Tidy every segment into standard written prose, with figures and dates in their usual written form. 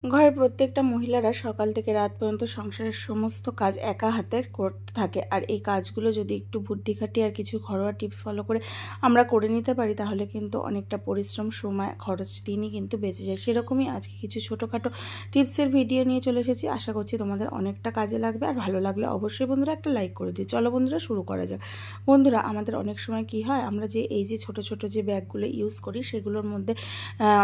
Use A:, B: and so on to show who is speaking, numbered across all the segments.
A: ঘরের প্রত্যেকটা মহিলারা সকাল থেকে রাত পর্যন্ত সংসারের সমস্ত কাজ একা হাতে করতে থাকে। আর এই কাজগুলো যদি একটু বুদ্ধি খাটিয়ে আর কিছু ঘরোয়া টিপস ফলো করে আমরা করে নিতে পারি, তাহলে কিন্তু অনেকটা পরিশ্রম, সময়, খরচ দিনই কিন্তু বেঁচে যায়। সেরকমই আজকে কিছু ছোটোখাটো টিপসের ভিডিও নিয়ে চলে এসেছি। আশা করছি তোমাদের অনেকটা কাজে লাগবে। আর ভালো লাগলে অবশ্যই বন্ধুরা একটা লাইক করে দিও। চলো বন্ধুরা শুরু করা যাক। বন্ধুরা, আমাদের অনেক সময় কি হয়, আমরা যে এই যে ছোট ছোট যে ব্যাগগুলো ইউজ করি সেগুলোর মধ্যে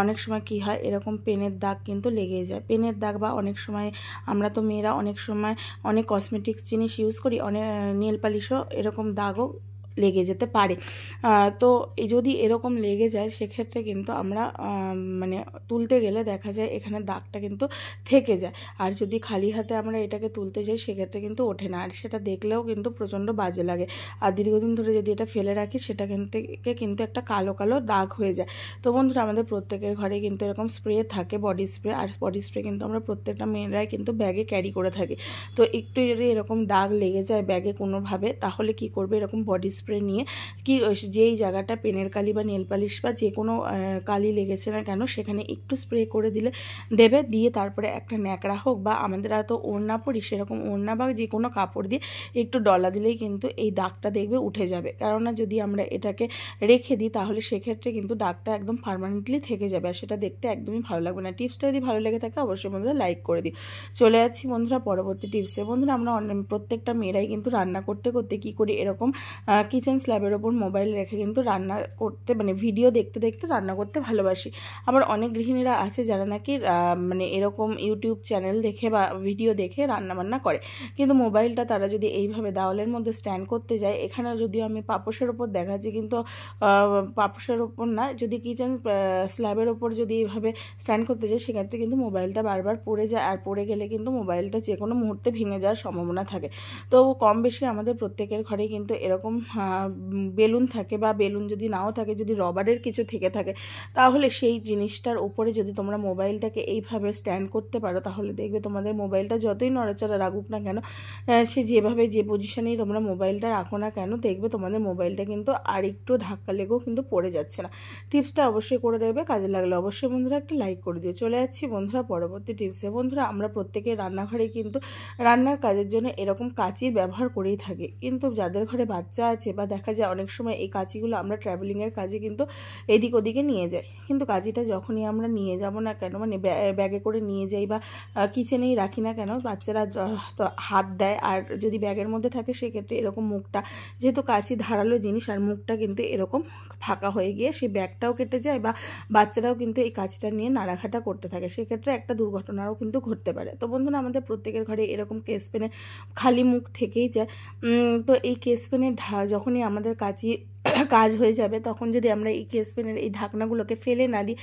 A: অনেক সময় কি হয়, এরকম পেনের দাগ কিন্তু লেগে যায়। পেনের দাগ বা অনেক সময় আমরা তো মেয়েরা অনেক সময় অনেক কসমেটিক্স জিনিস ইউজ করি, অনেক নেল পালিশও এরকম দাগও লেগে যেতে পারে। তো যদি এরকম লেগে যায় সেক্ষেত্রে কিন্তু আমরা মানে তুলতে গেলে দেখা যায় এখানে দাগটা কিন্তু থেকে যায়। আর যদি খালি হাতে আমরা এটাকে তুলতে যাই সেক্ষেত্রে কিন্তু ওঠে না, আর সেটা দেখলেও কিন্তু প্রচণ্ড বাজে লাগে। আর দীর্ঘদিন ধরে যদি এটা ফেলে রাখি সেটা কিন্তু একটা কালো কালো দাগ হয়ে যায়। তো বন্ধুরা, আমাদের প্রত্যেকের ঘরে কিন্তু এরকম স্প্রে থাকে, বডি স্প্রে। আর বডি স্প্রে কিন্তু আমরা প্রত্যেকটা মেয়েরাই কিন্তু ব্যাগে ক্যারি করে থাকি। তো একটু যদি এরকম দাগ লেগে যায় ব্যাগে কোনোভাবে, তাহলে কি করবে, এরকম বডি স্প্রে নিয়ে কি যেই জায়গাটা পেনের কালি বা নেল পালিশ বা যে কোনো কালি লেগেছে না কেন সেখানে একটু স্প্রে করে দিয়ে তারপরে একটা ন্যাকড়া হোক বা আমাদের তো ওড়না পরি, সেরকম ওড়না বা যে কোনো কাপড় দিয়ে একটু ডলা দিলেই কিন্তু এই দাগটা দেখবে উঠে যাবে। কেননা যদি আমরা এটাকে রেখে দিই তাহলে সেক্ষেত্রে কিন্তু দাগটা একদম পার্মানেন্টলি থেকে যাবে, আর সেটা দেখতে একদমই ভালো লাগবে না। টিপসটা যদি ভালো লেগে থাকে অবশ্যই বন্ধুরা লাইক করে দিই। চলে যাচ্ছি বন্ধুরা পরবর্তী টিপসে। বন্ধুরা, আমরা প্রত্যেকটা মেয়েরাই কিন্তু রান্না করতে করতে কী করি, এরকম কিচেন স্ল্যাবের ওপর মোবাইল রেখে কিন্তু রান্না করতে ভিডিও দেখতে দেখতে রান্না করতে ভালোবাসি। আবার অনেক গৃহিণীরা আছে যারা নাকি এরকম ইউটিউব চ্যানেল দেখে বা ভিডিও দেখে রান্নাবান্না করে, কিন্তু মোবাইলটা তারা যদি এইভাবে দেওয়ালের মধ্যে স্ট্যান্ড করতে যায়, এখানে যদিও আমি পাপোশের ওপর দেখাচ্ছি কিন্তু পাপোশের ওপর না, যদি কিচেন স্ল্যাবের ওপর যদি এইভাবে স্ট্যান্ড করতে যায় সেক্ষেত্রে কিন্তু মোবাইলটা বারবার পড়ে যায়, আর পড়ে গেলে কিন্তু মোবাইলটা যে কোনো মুহূর্তে ভেঙে যাওয়ার সম্ভাবনা থাকে। তো কম বেশি আমাদের প্রত্যেকের ঘরে কিন্তু এরকম বেলুন থাকে, বা বেলুন যদি নাও থাকে, যদি রবারের কিছু থেকে থাকে, তাহলে সেই জিনিসটার উপরে যদি তোমরা মোবাইলটাকে এইভাবে স্ট্যান্ড করতে পারো, তাহলে দেখবে তোমাদের মোবাইলটা যতই নড়াচড়া রাখুক না কেন, সে যেভাবে যে পজিশনেই তোমরা মোবাইলটা রাখো না কেন, দেখবে তোমাদের মোবাইলটা কিন্তু আর একটু ধাক্কা লেগেও কিন্তু পড়ে যাচ্ছে না। টিপসটা অবশ্যই করে দেখবে, কাজে লাগলে অবশ্যই বন্ধুরা একটা লাইক করে দিও। চলে যাচ্ছি বন্ধুরা পরবর্তী টিপসে। বন্ধুরা, আমরা প্রত্যেকে রান্নাঘরে কিন্তু রান্নার কাজের জন্য এরকম কাঁচির ব্যবহার করেই থাকি, কিন্তু যাদের ঘরে বাচ্চা আছে বা দেখা যায় অনেক সময় এই কাঁচিগুলো আমরা ট্রাভেলিংয়ের কাজে কিন্তু এদিক ওদিকে নিয়ে যাই, কিন্তু কাঁচিটা যখনই আমরা নিয়ে যাব না কেন, ব্যাগে করে নিয়ে যাই বা কিচেনেই রাখি না কেন, বাচ্চারা তো হাত দেয়, আর যদি ব্যাগের মধ্যে থাকে সেক্ষেত্রে এরকম মুখটা, যেহেতু কাঁচি ধারালো জিনিস, আর মুখটা কিন্তু এরকম ফাঁকা হয়ে গিয়ে সেই ব্যাগটাও কেটে যায়, বা বাচ্চারাও কিন্তু এই কাঁচিটা নিয়ে নাড়াঘাটা করতে থাকে, সেক্ষেত্রে একটা দুর্ঘটনারও কিন্তু ঘটতে পারে। তো বন্ধুরা, আমাদের প্রত্যেকের ঘরে এরকম কেস পেনের খালি মুখ থেকেই যায়। তো এই কেস পেনের যখনই আমাদের কাজ হয়ে যাবে, তখন যদি আমরা এই কেস পেনের এই ঢাকনাগুলোকে ফেলে না দিই,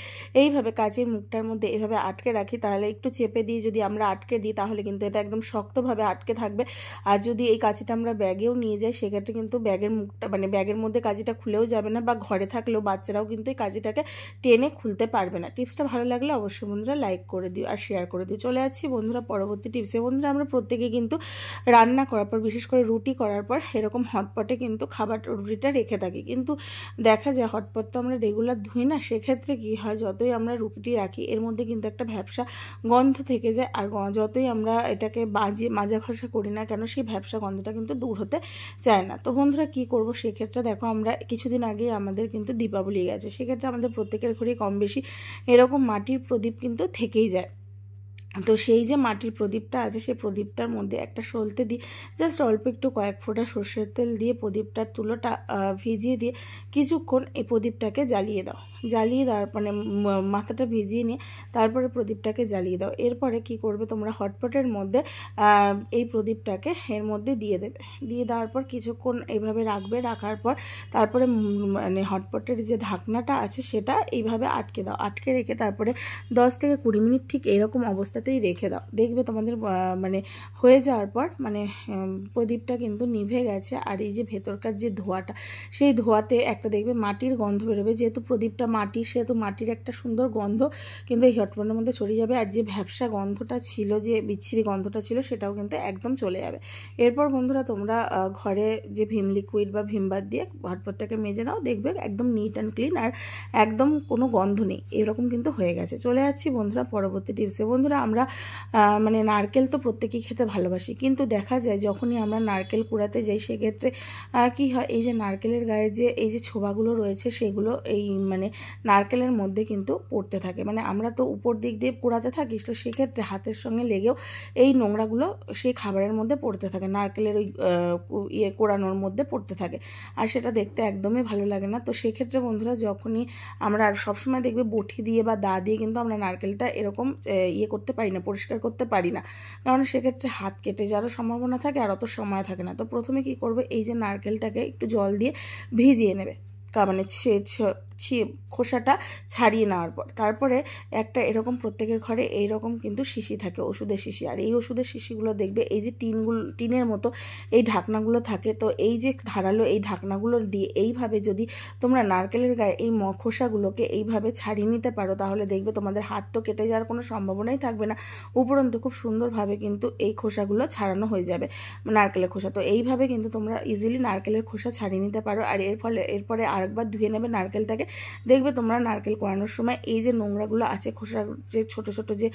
A: এইভাবে কাঁচের মুখটার মধ্যে এইভাবে আটকে রাখি, তাহলে একটু চেপে দিয়ে যদি আমরা আটকে দিই তাহলে কিন্তু এটা একদম শক্তভাবে আটকে থাকবে। আর যদি এই কাঁচিটা আমরা ব্যাগেও নিয়ে যাই সেক্ষেত্রে কিন্তু ব্যাগের মুখটা ব্যাগের মধ্যে কাঁচিটা খুলেও যাবে না, বা ঘরে থাকলেও বাচ্চারাও কিন্তু এই কাঁচিটাকে টেনে খুলতে পারবে না। টিপসটা ভালো লাগলে অবশ্যই বন্ধুরা লাইক করে দিও আর শেয়ার করে দিও। চলে যাচ্ছি বন্ধুরা পরবর্তী টিপসে। বন্ধুরা, আমরা প্রত্যেকে কিন্তু রান্না করার পর, বিশেষ করে রুটি করার পর, এরকম হটপটে কিন্তু রুটিটা রেখে থাকি, কিন্তু দেখা যায় হটপট তো আমরা রেগুলার ধুই না, সেক্ষেত্রে কি হয়, যতই আমরা রুটি রাখি এর মধ্যে কিন্তু একটা ভ্যাপসা গন্ধ থেকে যায়, আর যতই আমরা এটাকে মাজা ঘষা করি না কেন সেই ভ্যাপসা গন্ধটা কিন্তু দূর হতে চায় না। তো বন্ধুরা, কি করব সেক্ষেত্রে, দেখো আমরা কিছুদিন আগে আমাদের কিন্তু দীপাবলি গেছে, সেক্ষেত্রে আমাদের প্রত্যেকের ঘরে কম বেশি এরকম মাটির প্রদীপ কিন্তু থেকেই যায়। তো সেই যে মাটির প্রদীপটা আছে সেই প্রদীপটার মধ্যে একটা সলতে দিয়ে জাস্ট অল্প একটু কয়েক ফোঁটা সর্ষের তেল দিয়ে প্রদীপটার তুলোটা ভিজিয়ে দিয়ে কিছুক্ষণ এই প্রদীপটাকে জ্বালিয়ে দাও। জ্বালিয়ে দেওয়ার মাথাটা ভিজিয়ে নিয়ে তারপরে প্রদীপটাকে জ্বালিয়ে দাও। এরপরে কি করবে, তোমরা হটপটের মধ্যে এই প্রদীপটাকে এর মধ্যে দিয়ে দেবে। দিয়ে দেওয়ার পর কিছুক্ষণ এইভাবে রাখবে, রাখার পর তারপরে হটপটের যে ঢাকনাটা আছে সেটা এইভাবে আটকে দাও। আটকে রেখে তারপরে 10 থেকে 20 মিনিট ঠিক এরকম অবস্থাতেই রেখে দাও। দেখবে তোমাদের হয়ে যাওয়ার পর প্রদীপটা কিন্তু নিভে গেছে, আর এই যে ভেতরকার যে ধোঁয়াটা, সেই ধোঁয়াতে একটা দেখবে মাটির গন্ধ বেরোবে, যেহেতু প্রদীপটা মাটির, সেহেতু মাটির একটা সুন্দর গন্ধ কিন্তু এই হটপটের মধ্যে ছড়িয়ে যাবে, আর যে ভ্যাপসা গন্ধটা ছিল, যে বিচ্ছিরি গন্ধটা ছিল, সেটাও কিন্তু একদম চলে যাবে। এরপর বন্ধুরা তোমরা ঘরে যে ভিম লিকুইড বা ভিম বার দিয়ে হটপটটাকে মেজে নাও, দেখবে একদম নিট অ্যান্ড ক্লিন আর একদম কোনো গন্ধ নেই, এরকম কিন্তু হয়ে গেছে। চলে যাচ্ছি বন্ধুরা পরবর্তী টিপসে। বন্ধুরা আমরা মানে নারকেল তো প্রত্যেকেই খেতে ভালোবাসি, কিন্তু দেখা যায় যখনই আমরা নারকেল কুড়াতে যাই সেক্ষেত্রে কি হয়, এই যে নারকেলের গায়ে যে এই যে ছোবাগুলো রয়েছে সেগুলো এই মানে নারকেলের মধ্যে কিন্তু পড়তে থাকে। মানে আমরা তো উপর দিক দিয়ে কুড়াতে থাকি, তো সেক্ষেত্রে হাতের সঙ্গে লেগেও এই নোংরাগুলো সেই খাবারের মধ্যে পড়তে থাকে, নারকেলের ওই কোড়ানোর মধ্যে পড়তে থাকে, আর সেটা দেখতে একদমই ভালো লাগে না। তো সেক্ষেত্রে বন্ধুরা যখনই আমরা সবসময় দেখবে বটি দিয়ে বা দা দিয়ে কিন্তু আমরা নারকেলটা এরকম করতে পারি না, পরিষ্কার করতে পারি না, কারণ সেক্ষেত্রে হাত কেটে যাওয়ার সম্ভাবনা থাকে আর অত সময় থাকে না। তো প্রথমে কি করবে, এই যে নারকেলটাকে একটু জল দিয়ে ভিজিয়ে নেবে, মানে খোসাটা ছাড়িয়ে নেওয়ার পর তারপরে একটা এরকম প্রত্যেকের ঘরে এইরকম কিন্তু শিশি থাকে, ওষুধের শিশি, আর এই ওষুধের শিশিগুলো দেখবে এই যে টিনের মতো এই ঢাকনাগুলো থাকে, তো এই যে ধারালো এই ঢাকনাগুলো দিয়ে এইভাবে যদি তোমরা নারকেলের গায়ে এই খোসাগুলোকে এইভাবে ছাড়িয়ে নিতে পারো, তাহলে দেখবে তোমাদের হাত তো কেটে যাওয়ার কোনো সম্ভাবনাই থাকবে না, উপরন্তু খুব সুন্দরভাবে কিন্তু এই খোসাগুলো ছাড়ানো হয়ে যাবে, নারকেলের খোসা। তো এইভাবে কিন্তু তোমরা ইজিলি নারকেলের খোসা ছাড়িয়ে নিতে পারো, আর এরপরে আরেকবার ধুয়ে নেবে নারকেলটাকে, দেখবে তোমরা নারকেল কোড়ানোর সময় এই যে নোংরাগুলো আছে, খোসা যে ছোট ছোট যে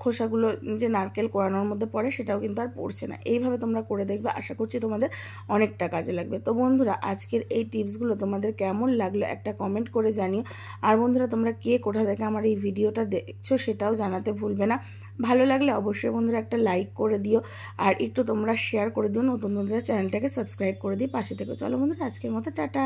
A: খোসাগুলো যে নারকেল কোড়ানোর মধ্যে পড়ে, সেটাও কিন্তু আর পড়ছে না। এইভাবে তোমরা করে দেখবে, আশা করছি তোমাদের অনেকটা কাজে লাগবে। তো বন্ধুরা আজকের এই টিপসগুলো তোমাদের কেমন লাগলো একটা কমেন্ট করে জানিও, আর বন্ধুরা তোমরা কে কোথা থেকে আমার এই ভিডিওটা দেখছো সেটাও জানাতে ভুলবে না। ভালো লাগলে অবশ্যই বন্ধুরা একটা লাইক করে দিও, আর একটু তোমরা শেয়ার করে দিও, নতুন বন্ধুরা চ্যানেলটাকে সাবস্ক্রাইব করে দিও, পাশে থেকে। চলো বন্ধুরা আজকের মতো টাটা।